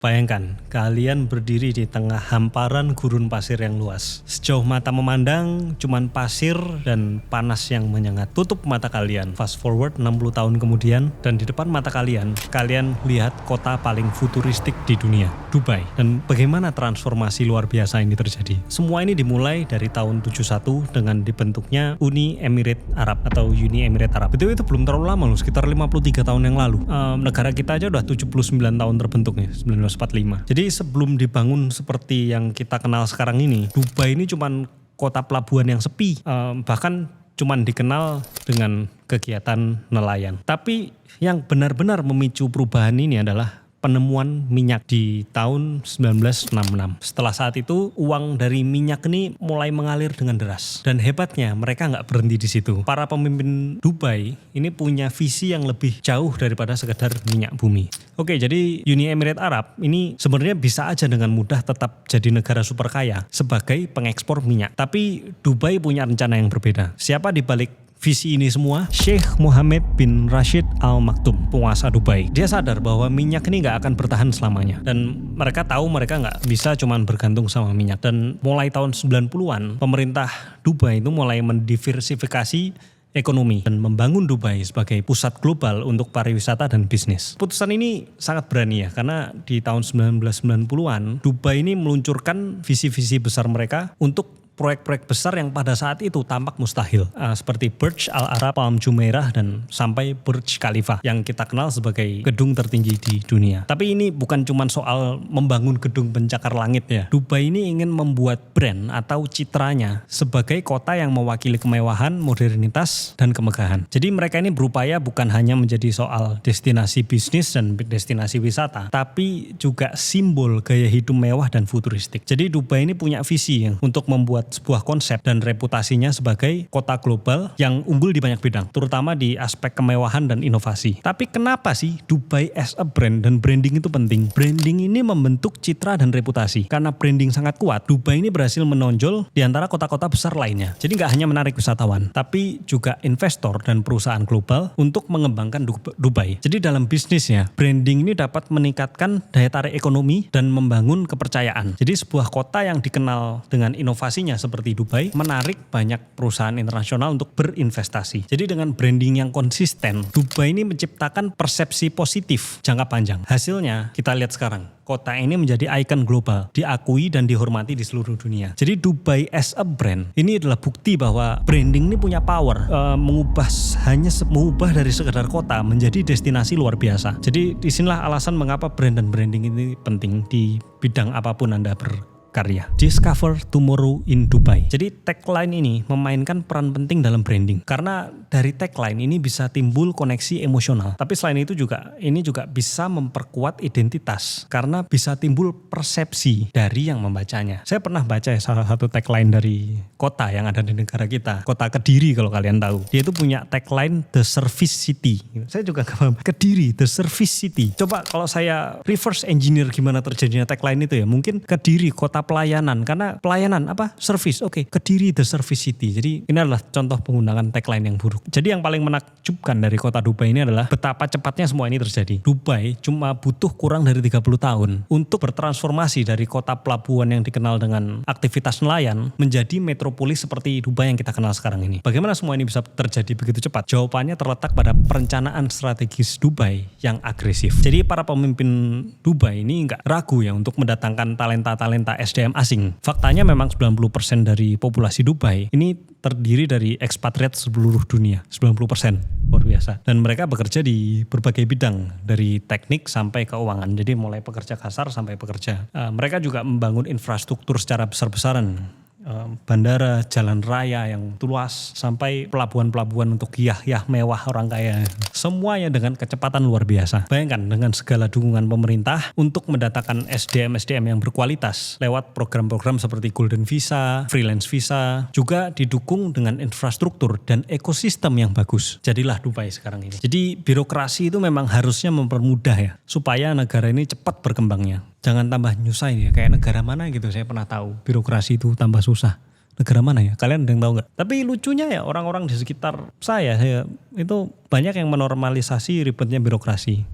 Bayangkan, kalian berdiri di tengah hamparan gurun pasir yang luas. Sejauh mata memandang, cuman pasir dan panas yang menyengat. Tutup mata kalian, fast forward 60 tahun kemudian, dan di depan mata kalian lihat kota paling futuristik di dunia, Dubai. Dan bagaimana transformasi luar biasa ini terjadi. Semua ini dimulai dari tahun 71 dengan dibentuknya Uni Emirat Arab atau Uni Emirat Arab. Itu belum terlalu lama loh, sekitar 53 tahun yang lalu. Negara kita aja udah 79 tahun terbentuknya, 1945. Jadi sebelum dibangun seperti yang kita kenal sekarang ini, Dubai ini cuman kota pelabuhan yang sepi, bahkan cuman dikenal dengan kegiatan nelayan. Tapi yang benar-benar memicu perubahan ini adalah penemuan minyak di tahun 1966. Setelah saat itu, uang dari minyak ini mulai mengalir dengan deras. Dan hebatnya, mereka nggak berhenti di situ. Para pemimpin Dubai ini punya visi yang lebih jauh daripada sekedar minyak bumi. Oke, jadi Uni Emirat Arab ini sebenarnya bisa aja dengan mudah tetap jadi negara super kaya sebagai pengekspor minyak. Tapi Dubai punya rencana yang berbeda. Siapa di balik visi ini semua? Sheikh Mohammed bin Rashid Al Maktoum, penguasa Dubai. Dia sadar bahwa minyak ini nggak akan bertahan selamanya. Dan mereka tahu mereka nggak bisa cuman bergantung sama minyak. Dan mulai tahun 90-an, pemerintah Dubai itu mulai mendiversifikasi ekonomi dan membangun Dubai sebagai pusat global untuk pariwisata dan bisnis. Putusan ini sangat berani ya, karena di tahun 1990-an, Dubai ini meluncurkan visi-visi besar mereka untuk proyek-proyek besar yang pada saat itu tampak mustahil, seperti Burj Al Arab, Palm Jumeirah, dan sampai Burj Khalifa yang kita kenal sebagai gedung tertinggi di dunia. Tapi ini bukan cuma soal membangun gedung pencakar langit ya. Dubai ini ingin membuat brand atau citranya sebagai kota yang mewakili kemewahan, modernitas, dan kemegahan. Jadi mereka ini berupaya bukan hanya menjadi soal destinasi bisnis dan destinasi wisata, tapi juga simbol gaya hidup mewah dan futuristik. Jadi Dubai ini punya visi untuk membuat sebuah konsep dan reputasinya sebagai kota global yang unggul di banyak bidang, terutama di aspek kemewahan dan inovasi. Tapi kenapa sih Dubai as a brand dan branding itu penting? Branding ini membentuk citra dan reputasi. Karena branding sangat kuat, Dubai ini berhasil menonjol di antara kota-kota besar lainnya. Jadi nggak hanya menarik wisatawan, tapi juga investor dan perusahaan global untuk mengembangkan Dubai. Jadi dalam bisnisnya, branding ini dapat meningkatkan daya tarik ekonomi dan membangun kepercayaan. Jadi sebuah kota yang dikenal dengan inovasinya seperti Dubai menarik banyak perusahaan internasional untuk berinvestasi. Jadi dengan branding yang konsisten, Dubai ini menciptakan persepsi positif jangka panjang. Hasilnya kita lihat sekarang, kota ini menjadi ikon global, diakui dan dihormati di seluruh dunia. Jadi Dubai as a brand ini adalah bukti bahwa branding ini punya power, mengubah dari sekedar kota menjadi destinasi luar biasa. Jadi disinilah alasan mengapa brand dan branding ini penting di bidang apapun Anda karya. Discover Tomorrow in Dubai. Jadi tagline ini memainkan peran penting dalam branding. Karena dari tagline ini bisa timbul koneksi emosional. Tapi selain itu ini juga bisa memperkuat identitas. Karena bisa timbul persepsi dari yang membacanya. Saya pernah baca salah satu tagline dari kota yang ada di negara kita. Kota Kediri kalau kalian tahu. Dia itu punya tagline The Service City. Saya juga gak paham. Kediri, The Service City. Coba kalau saya reverse engineer gimana terjadinya tagline itu ya. Mungkin Kediri, kota pelayanan, karena pelayanan apa? Service. Oke, Kediri the Service City. Jadi ini adalah contoh penggunaan tagline yang buruk. Jadi yang paling menakjubkan dari kota Dubai ini adalah betapa cepatnya semua ini terjadi. Dubai cuma butuh kurang dari 30 tahun untuk bertransformasi dari kota pelabuhan yang dikenal dengan aktivitas nelayan menjadi metropolis seperti Dubai yang kita kenal sekarang ini. Bagaimana semua ini bisa terjadi begitu cepat? Jawabannya terletak pada perencanaan strategis Dubai yang agresif. Jadi para pemimpin Dubai ini nggak ragu ya untuk mendatangkan talenta-talenta SDM asing. Faktanya memang 90% dari populasi Dubai ini terdiri dari ekspatriat seluruh dunia. 90%. Luar biasa. Dan mereka bekerja di berbagai bidang. Dari teknik sampai keuangan. Jadi mulai pekerja kasar sampai pekerja. Mereka juga membangun infrastruktur secara besar-besaran. Bandara, jalan raya yang luas, sampai pelabuhan-pelabuhan untuk yah-yah mewah orang kaya. Semuanya dengan kecepatan luar biasa. Bayangkan dengan segala dukungan pemerintah untuk mendatangkan SDM-SDM yang berkualitas lewat program-program seperti Golden Visa, Freelance Visa, juga didukung dengan infrastruktur dan ekosistem yang bagus. Jadilah Dubai sekarang ini. Jadi birokrasi itu memang harusnya mempermudah ya, supaya negara ini cepat berkembangnya. Jangan tambah nyusahin ya, kayak negara mana gitu saya pernah tahu birokrasi itu tambah susah. Negara mana ya? Kalian ada yang tahu nggak? Tapi lucunya ya orang-orang di sekitar saya itu banyak yang menormalisasi ribetnya birokrasi.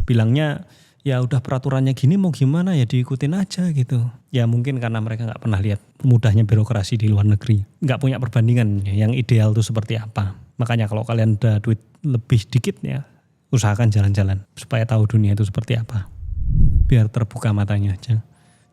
Bilangnya ya udah peraturannya gini mau gimana ya diikutin aja gitu. Ya mungkin karena mereka nggak pernah lihat mudahnya birokrasi di luar negeri. Nggak punya perbandingan yang ideal itu seperti apa. Makanya kalau kalian ada duit lebih dikit ya usahakan jalan-jalan supaya tahu dunia itu seperti apa. Biar terbuka matanya aja.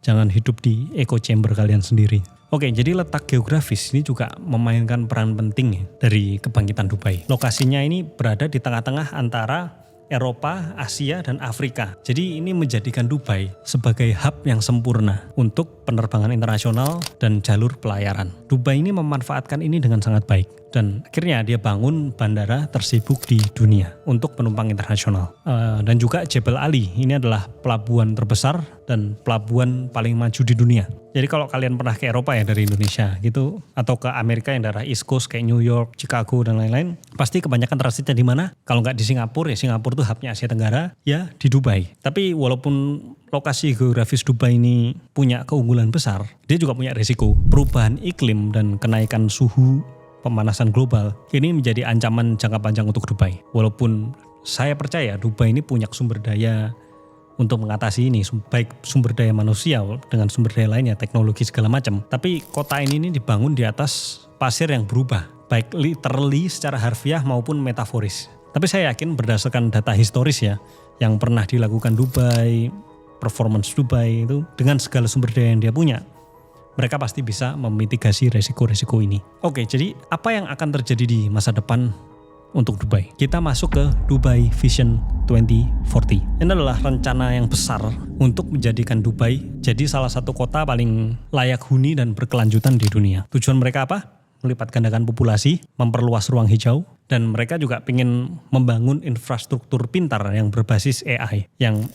Jangan hidup di echo chamber kalian sendiri. Oke, jadi letak geografis ini juga memainkan peran penting ya dari kebangkitan Dubai. Lokasinya ini berada di tengah-tengah antara Eropa, Asia, dan Afrika. Jadi ini menjadikan Dubai sebagai hub yang sempurna untuk penerbangan internasional dan jalur pelayaran. Dubai ini memanfaatkan ini dengan sangat baik. Dan akhirnya dia bangun bandara tersibuk di dunia untuk penumpang internasional. Dan juga Jebel Ali, ini adalah pelabuhan terbesar dan pelabuhan paling maju di dunia. Jadi kalau kalian pernah ke Eropa ya dari Indonesia gitu, atau ke Amerika yang daerah East Coast kayak New York, Chicago, dan lain-lain, pasti kebanyakan transitnya di mana? Kalau nggak di Singapura, ya Singapura tuh hubnya Asia Tenggara, ya di Dubai. Tapi walaupun lokasi geografis Dubai ini punya keunggulan besar, dia juga punya risiko. Perubahan iklim dan kenaikan suhu pemanasan global ini menjadi ancaman jangka panjang untuk Dubai. Walaupun saya percaya Dubai ini punya sumber daya untuk mengatasi ini, baik sumber daya manusia dengan sumber daya lainnya, teknologi segala macam. Tapi kota ini dibangun di atas pasir yang berubah, baik literally secara harfiah maupun metaforis. Tapi saya yakin berdasarkan data historis ya, yang pernah dilakukan Dubai, performance Dubai itu dengan segala sumber daya yang dia punya, mereka pasti bisa memitigasi resiko-resiko ini. Oke, jadi apa yang akan terjadi di masa depan untuk Dubai? Kita masuk ke Dubai Vision 2040. Ini adalah rencana yang besar untuk menjadikan Dubai jadi salah satu kota paling layak huni dan berkelanjutan di dunia. Tujuan mereka apa? Melipat gandakan populasi, memperluas ruang hijau, dan mereka juga ingin membangun infrastruktur pintar yang berbasis AI yang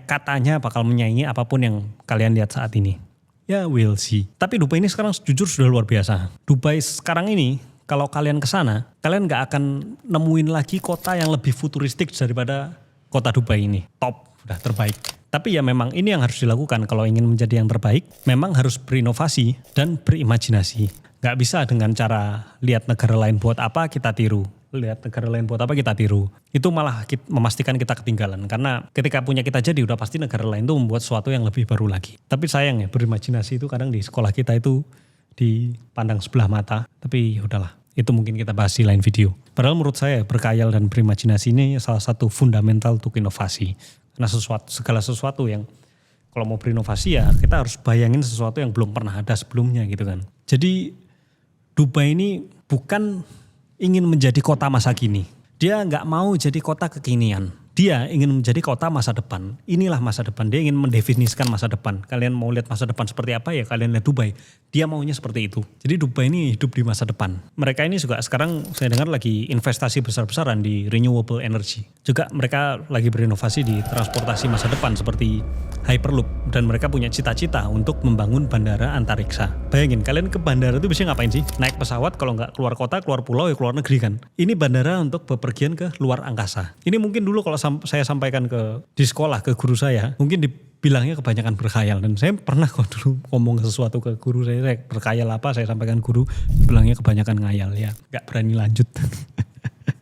katanya bakal menyaingi apapun yang kalian lihat saat ini. Ya, we'll see. Tapi Dubai ini sekarang jujur sudah luar biasa. Dubai sekarang ini, kalau kalian ke sana, kalian nggak akan nemuin lagi kota yang lebih futuristik daripada kota Dubai ini. Top, udah terbaik. Tapi ya memang ini yang harus dilakukan kalau ingin menjadi yang terbaik. Memang harus berinovasi dan berimajinasi. Nggak bisa dengan cara lihat negara lain buat apa kita tiru. Lihat negara lain buat apa kita tiru. Itu malah memastikan kita ketinggalan. Karena ketika punya kita jadi udah pasti negara lain itu membuat sesuatu yang lebih baru lagi. Tapi sayang ya, berimajinasi itu kadang di sekolah kita itu dipandang sebelah mata. Tapi udahlah, itu mungkin kita bahas di lain video. Padahal menurut saya berkhayal dan berimajinasi ini salah satu fundamental untuk inovasi. Karena segala sesuatu yang kalau mau berinovasi ya kita harus bayangin sesuatu yang belum pernah ada sebelumnya gitu kan. Jadi Dubai ini bukan ingin menjadi kota masa kini. Dia nggak mau jadi kota kekinian. Dia ingin menjadi kota masa depan. Inilah masa depan. Dia ingin mendefinisikan masa depan. Kalian mau lihat masa depan seperti apa ya kalian lihat Dubai. Dia maunya seperti itu. Jadi Dubai ini hidup di masa depan. Mereka ini juga sekarang saya dengar lagi investasi besar-besaran di renewable energy. Juga mereka lagi berinovasi di transportasi masa depan seperti Hyperloop. Dan mereka punya cita-cita untuk membangun bandara antariksa. Bayangin kalian ke bandara itu biasanya ngapain sih? Naik pesawat, kalau nggak keluar kota, keluar pulau ya keluar negeri kan. Ini bandara untuk bepergian ke luar angkasa. Ini mungkin dulu kalau saya sampaikan di sekolah ke guru saya, mungkin dibilangnya kebanyakan berkhayal. Dan saya pernah kok dulu ngomong sesuatu ke guru saya berkhayal apa, saya sampaikan guru, bilangnya kebanyakan ngayal ya, nggak berani lanjut.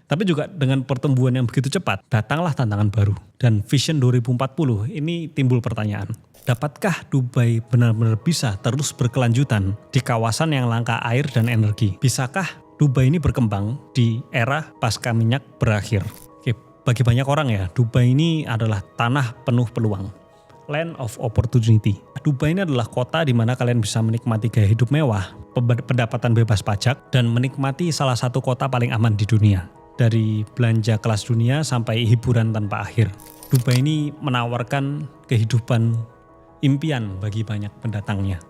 Tapi juga dengan pertumbuhan yang begitu cepat, datanglah tantangan baru. Dan Vision 2040 ini timbul pertanyaan, dapatkah Dubai benar-benar bisa terus berkelanjutan di kawasan yang langka air dan energi? Bisakah Dubai ini berkembang di era pasca minyak berakhir? Bagi banyak orang ya, Dubai ini adalah tanah penuh peluang. Land of opportunity. Dubai ini adalah kota di mana kalian bisa menikmati gaya hidup mewah, pendapatan bebas pajak, dan menikmati salah satu kota paling aman di dunia. Dari belanja kelas dunia sampai hiburan tanpa akhir. Dubai ini menawarkan kehidupan impian bagi banyak pendatangnya.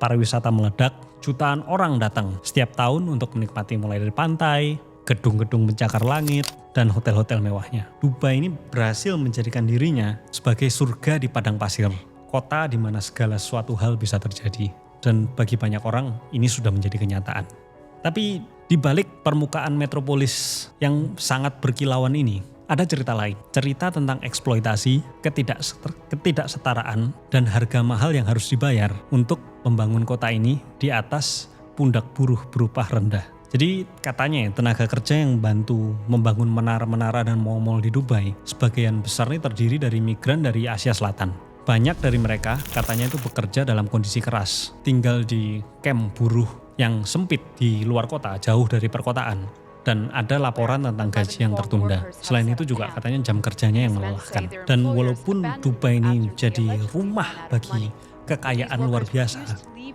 Pariwisata meledak, jutaan orang datang setiap tahun untuk menikmati mulai dari pantai, gedung-gedung pencakar langit, dan hotel-hotel mewahnya. Dubai ini berhasil menjadikan dirinya sebagai surga di padang pasir. Kota di mana segala sesuatu hal bisa terjadi. Dan bagi banyak orang, ini sudah menjadi kenyataan. Tapi di balik permukaan metropolis yang sangat berkilauan ini, ada cerita lain. Cerita tentang eksploitasi, ketidaksetaraan, dan harga mahal yang harus dibayar untuk membangun kota ini di atas pundak buruh berupah rendah. Jadi katanya tenaga kerja yang bantu membangun menara-menara dan mall-mall di Dubai sebagian besar ini terdiri dari migran dari Asia Selatan. Banyak dari mereka katanya itu bekerja dalam kondisi keras, tinggal di kamp buruh yang sempit di luar kota, jauh dari perkotaan. Dan ada laporan tentang gaji yang tertunda. Selain itu juga katanya jam kerjanya yang melelahkan. Dan walaupun Dubai ini jadi rumah bagi kekayaan luar biasa,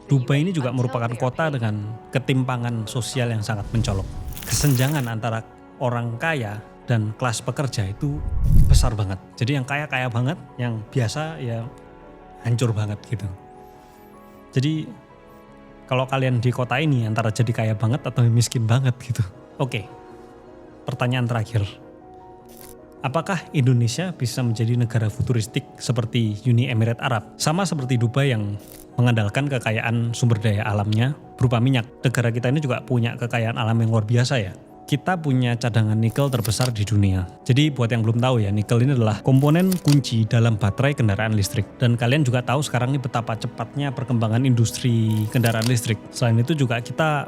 Dubai ini juga merupakan kota dengan ketimpangan sosial yang sangat mencolok. Kesenjangan antara orang kaya dan kelas pekerja itu besar banget. Jadi yang kaya-kaya banget, yang biasa ya hancur banget gitu. Jadi kalau kalian di kota ini antara jadi kaya banget atau miskin banget gitu. Oke, pertanyaan terakhir. Apakah Indonesia bisa menjadi negara futuristik seperti Uni Emirat Arab? Sama seperti Dubai yang mengandalkan kekayaan sumber daya alamnya berupa minyak. Negara kita ini juga punya kekayaan alam yang luar biasa ya. Kita punya cadangan nikel terbesar di dunia. Jadi buat yang belum tahu ya, nikel ini adalah komponen kunci dalam baterai kendaraan listrik. Dan kalian juga tahu sekarang ini betapa cepatnya perkembangan industri kendaraan listrik. Selain itu juga kita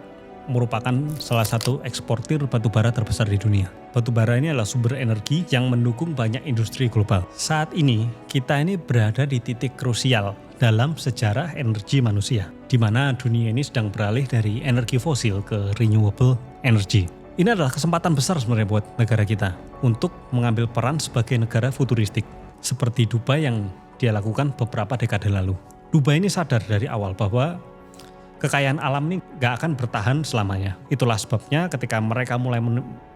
merupakan salah satu eksportir batubara terbesar di dunia. Batubara ini adalah sumber energi yang mendukung banyak industri global. Saat ini kita ini berada di titik krusial dalam sejarah energi manusia, di mana dunia ini sedang beralih dari energi fosil ke renewable energy. Ini adalah kesempatan besar sebenarnya buat negara kita untuk mengambil peran sebagai negara futuristik, seperti Dubai yang dia lakukan beberapa dekade lalu. Dubai ini sadar dari awal bahwa kekayaan alam ini gak akan bertahan selamanya. Itulah sebabnya ketika mereka mulai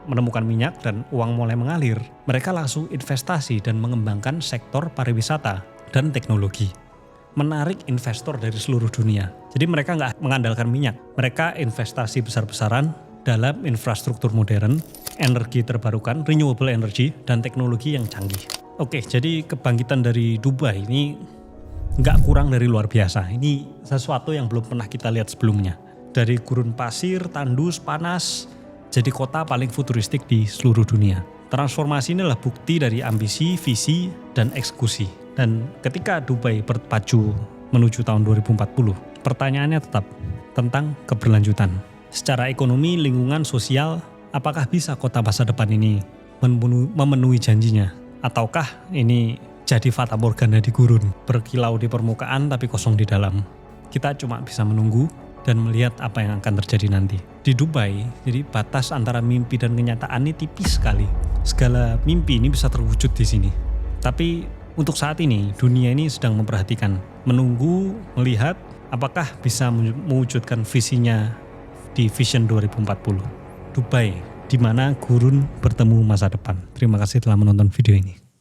menemukan minyak dan uang mulai mengalir, mereka langsung investasi dan mengembangkan sektor pariwisata dan teknologi. Menarik investor dari seluruh dunia. Jadi mereka gak mengandalkan minyak. Mereka investasi besar-besaran dalam infrastruktur modern, energi terbarukan, renewable energy, dan teknologi yang canggih. Oke, jadi kebangkitan dari Dubai ini nggak kurang dari luar biasa. Ini sesuatu yang belum pernah kita lihat sebelumnya. Dari gurun pasir, tandus, panas, jadi kota paling futuristik di seluruh dunia. Transformasi ini adalah bukti dari ambisi, visi, dan eksekusi. Dan ketika Dubai berpacu menuju tahun 2040, pertanyaannya tetap tentang keberlanjutan. Secara ekonomi, lingkungan, sosial, apakah bisa kota masa depan ini memenuhi janjinya? Ataukah ini jadi fata morgana di gurun, berkilau di permukaan tapi kosong di dalam? Kita cuma bisa menunggu dan melihat apa yang akan terjadi nanti. Di Dubai, jadi batas antara mimpi dan kenyataan ini tipis sekali. Segala mimpi ini bisa terwujud di sini. Tapi untuk saat ini, dunia ini sedang memperhatikan, menunggu, melihat apakah bisa mewujudkan visinya di Vision 2040. Dubai, di mana gurun bertemu masa depan. Terima kasih telah menonton video ini.